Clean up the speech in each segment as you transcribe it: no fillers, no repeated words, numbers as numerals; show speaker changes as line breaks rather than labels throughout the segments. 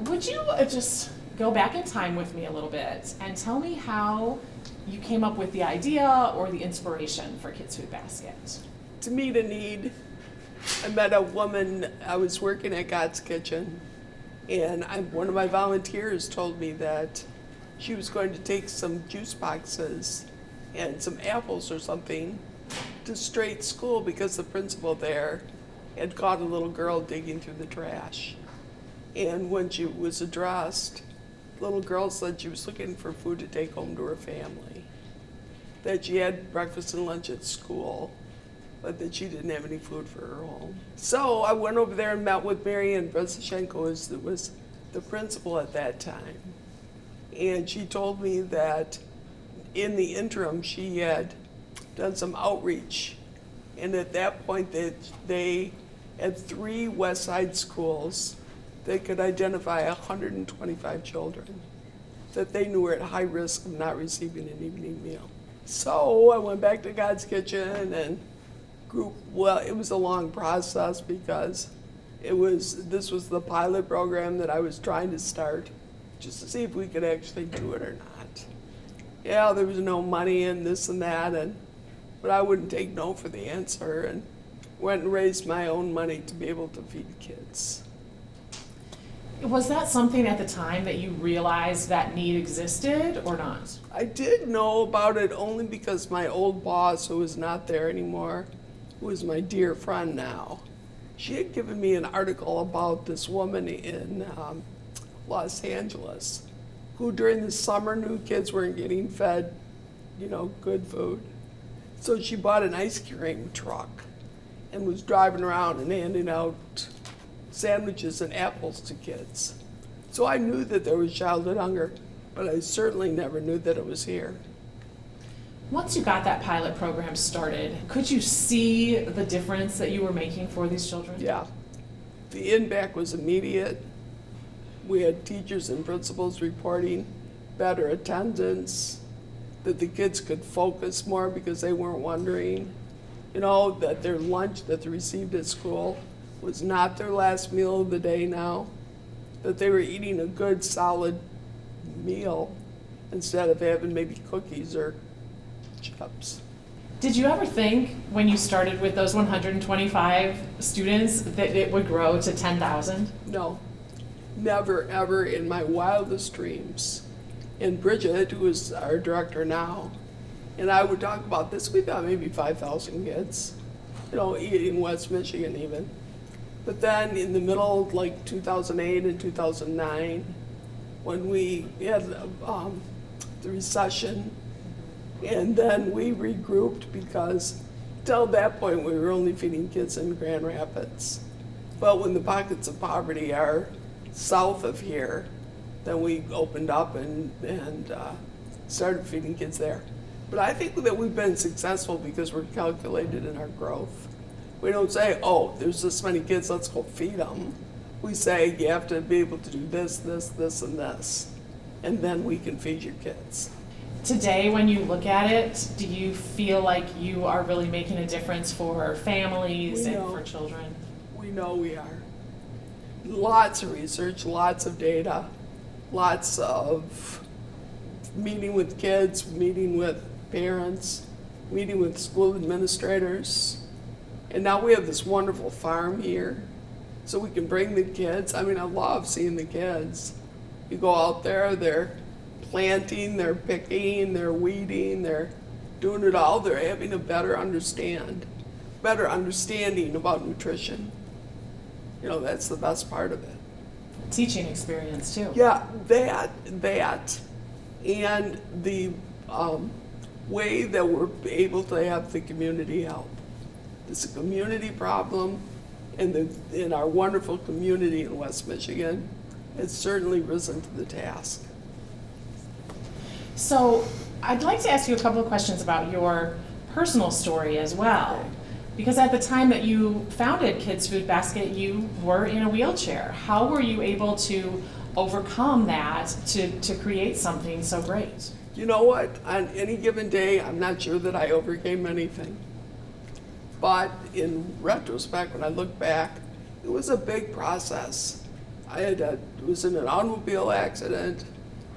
Would you just go back in time with me a little bit and tell me how you came up with the idea or the inspiration for Kids Food Basket?
To meet a need, I met a woman. I was working at God's Kitchen, and one of my volunteers told me that she was going to take some juice boxes and some apples or something to Straight School because the principal there had caught a little girl digging through the trash. And when she was addressed, the little girl said she was looking for food to take home to her family, that she had breakfast and lunch at school, but that she didn't have any food for her home. So I went over there and met with Marianne Brezichenko, who was the principal at that time. And she told me that in the interim, she had done some outreach. And at that point, they had 3 West Side schools that could identify 125 children that they knew were at high risk of not receiving an evening meal. So I went back to God's Kitchen and it was a long process because this was the pilot program that I was trying to start just to see if we could actually do it or not. Yeah, there was no money and this and that, but I wouldn't take no for the answer and went and raised my own money to be able to feed kids.
Was that something at the time that you realized that need existed or not?
I did know about it only because my old boss, who is not there anymore, who is my dear friend now, she had given me an article about this woman in Los Angeles who during the summer knew kids weren't getting fed, good food. So she bought an ice cream truck and was driving around and handing out sandwiches and apples to kids. So I knew that there was childhood hunger, but I certainly never knew that it was here.
Once you got that pilot program started, could you see the difference that you were making for these children?
Yeah. The impact was immediate. We had teachers and principals reporting better attendance, that the kids could focus more because they weren't wondering, that their lunch that they received at school was not their last meal of the day now, that they were eating a good, solid meal instead of having maybe cookies or chips.
Did you ever think when you started with those 125 students that it would grow to 10,000?
No, never, ever in my wildest dreams. And Bridget, who is our director now, and I would talk about this, we thought maybe 5,000 kids, in West Michigan even. But then in the middle of like 2008 and 2009, when we had the recession, and then we regrouped because till that point we were only feeding kids in Grand Rapids. But when the pockets of poverty are south of here, then we opened up and started feeding kids there. But I think that we've been successful because we're calculated in our growth. We don't say, there's this many kids, let's go feed them. We say, you have to be able to do this, this, this, and this, and then we can feed your kids.
Today, when you look at it, do you feel like you are really making a difference for families and for children?
We know we are. Lots of research, lots of data, lots of meeting with kids, meeting with parents, meeting with school administrators. And now we have this wonderful farm here, so we can bring the kids. I love seeing the kids. You go out there, they're planting, they're picking, they're weeding, they're doing it all. They're having a better understanding about nutrition. That's the best part of it.
Teaching experience too.
Yeah, that, and the way that we're able to have the community help. It's a community problem, and in our wonderful community in West Michigan, it's certainly risen to the task.
So I'd like to ask you a couple of questions about your personal story as well.
Okay.
Because at the time that you founded Kids Food Basket, you were in a wheelchair. How were you able to overcome that to create something so great?
You know what? On any given day, I'm not sure that I overcame anything. But in retrospect, when I look back, it was a big process. was in an automobile accident.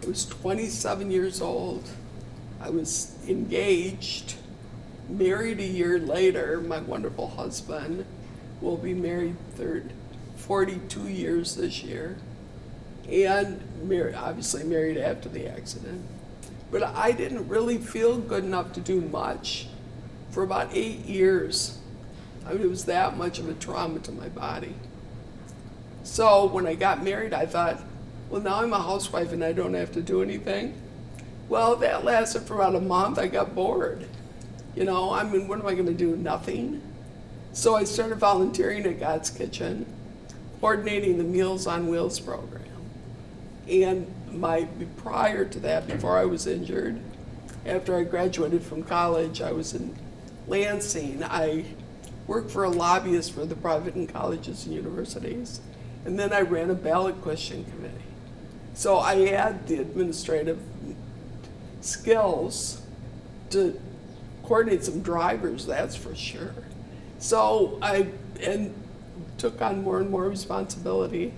I was 27 years old. I was engaged, married a year later. My wonderful husband will be married 42 years this year, and obviously married after the accident. But I didn't really feel good enough to do much for about 8 years. I mean, it was that much of a trauma to my body. So when I got married, I thought, well, now I'm a housewife and I don't have to do anything. Well, that lasted for about a month. I got bored. I mean, what am I going to do? Nothing. So I started volunteering at God's Kitchen, coordinating the Meals on Wheels program. And prior to that, before I was injured, after I graduated from college, I was in Lansing. I worked for a lobbyist for the private and colleges and universities. And then I ran a ballot question committee. So I had the administrative skills to coordinate some drivers, that's for sure. So I took on more and more responsibility.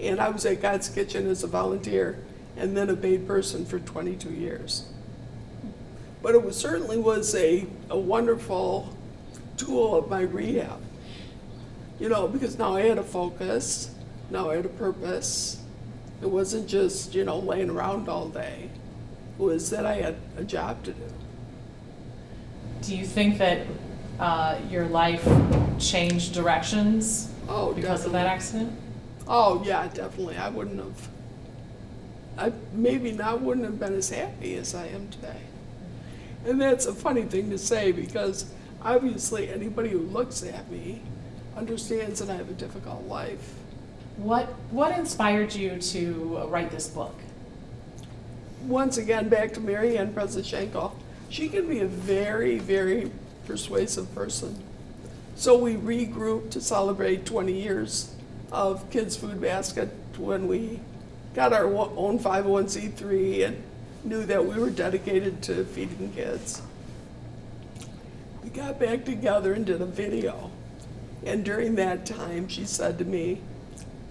And I was at God's Kitchen as a volunteer and then a paid person for 22 years. But it certainly was a wonderful tool of my rehab. Because now I had a focus, now I had a purpose. It wasn't just, laying around all day. It was that I had a job to do.
Do you think that your life changed directions because of that accident?
Oh, yeah, definitely. I wouldn't have been as happy as I am today. And that's a funny thing to say because obviously anybody who looks at me understands that I have a difficult life.
What inspired you to write this book?
Once again, back to Mary Ann Prezashenko. She can be a very, very persuasive person. So we regrouped to celebrate 20 years of Kids Food Basket when we got our own 501c3 and knew that we were dedicated to feeding kids. We got back together and did a video. And during that time, she said to me,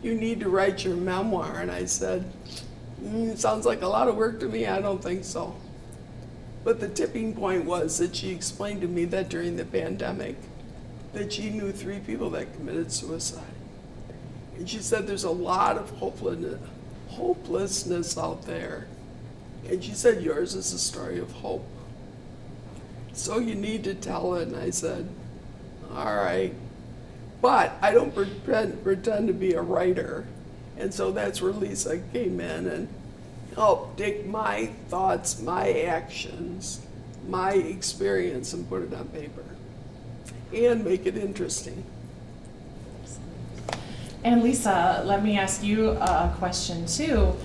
"You need to write your memoir." And I said, "It sounds like a lot of work to me. I don't think so." But the tipping point was that she explained to me that during the pandemic, that she knew 3 people that committed suicide. And she said there's a lot of hopelessness out there. And she said yours is a story of hope. So you need to tell it. And I said, all right. But I don't pretend to be a writer. And so that's where Lisa came in and helped take my thoughts, my actions, my experience and put it on paper and make it interesting.
And Lisa, let me ask you a question too.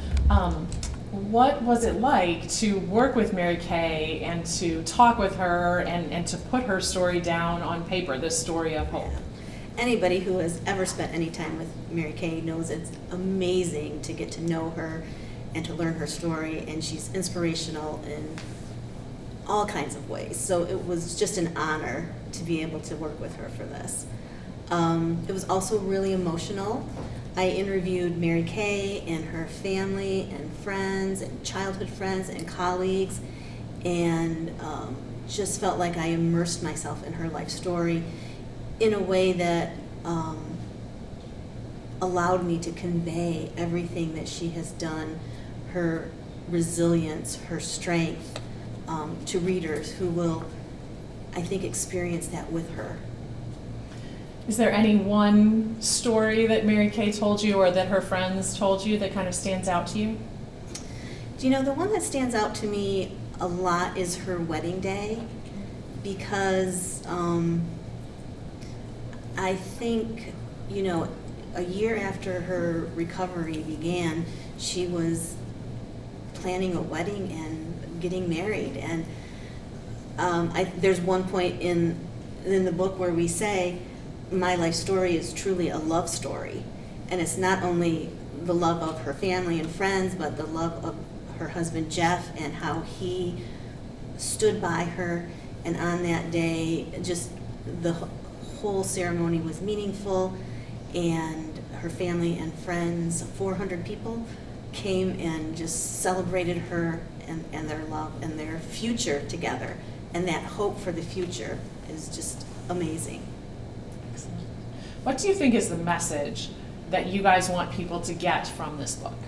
What was it like to work with Mary Kay and to talk with her and to put her story down on paper, this story of hope?
Anybody who has ever spent any time with Mary Kay knows it's amazing to get to know her and to learn her story, and she's inspirational in all kinds of ways. So it was just an honor to be able to work with her for this. It was also really emotional. I interviewed Mary Kay and her family and friends and childhood friends and colleagues, and just felt like I immersed myself in her life story in a way that allowed me to convey everything that she has done, her resilience, her strength, to readers who will, I think, experience that with her.
Is there any one story that Mary Kay told you or that her friends told you that kind of stands out to you?
Do you know, the one that stands out to me a lot is her wedding day, because I think, a year after her recovery began, she was planning a wedding and getting married. And there's one point in the book where we say, my life story is truly a love story. And it's not only the love of her family and friends, but the love of her husband, Jeff, and how he stood by her. And on that day, just the whole ceremony was meaningful. and her family and friends, 400 people, came and just celebrated her and their love and their future together. And that hope for the future is just amazing.
Excellent. What do you think is the message that you guys want people to get from this book?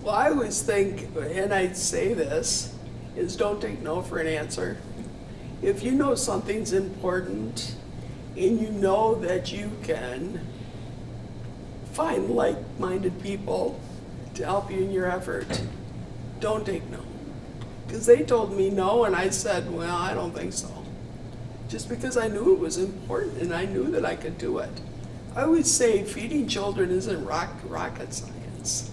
Well, I always think, and I say this, is don't take no for an answer. If you know something's important and you know that you can find like-minded people to help you in your effort, don't take no. Because they told me no, and I said, well, I don't think so. Just because I knew it was important and I knew that I could do it. I always say feeding children isn't rocket science.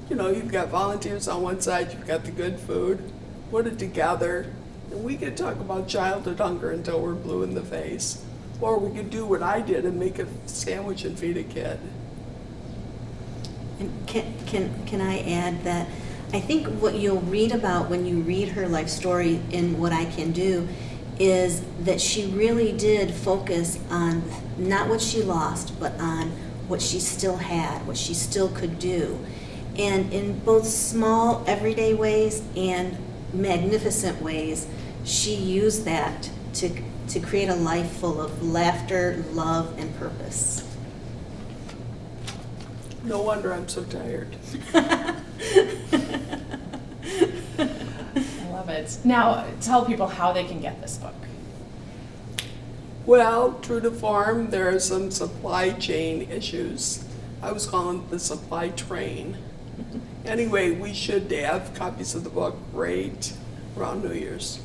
You know, you've got volunteers on one side, you've got the good food, put it together, and we could talk about childhood hunger until we're blue in the face. Or we could do what I did and make a sandwich and feed a kid.
And can I add that I think what you'll read about when you read her life story in What I Can Do is that she really did focus on not what she lost, but on what she still had, what she still could do. And in both small, everyday ways and magnificent ways, she used that to create a life full of laughter, love, and purpose.
No wonder I'm so tired.
I love it. Now, tell people how they can get this book.
Well, true to form, there are some supply chain issues. I was calling it the supply train. Anyway, we should have copies of the book right around New Year's.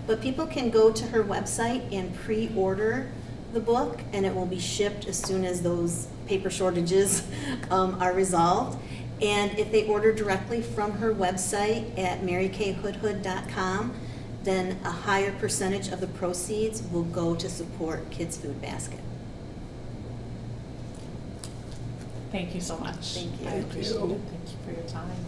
But people can go to her website and pre-order the book, and it will be shipped as soon as those paper shortages are resolved. And if they order directly from her website at marykhoodhood.com, then a higher percentage of the proceeds will go to support Kids Food Basket.
Thank you so much.
Thank you.
I
Thank
appreciate
you.
it. Thank you for your time.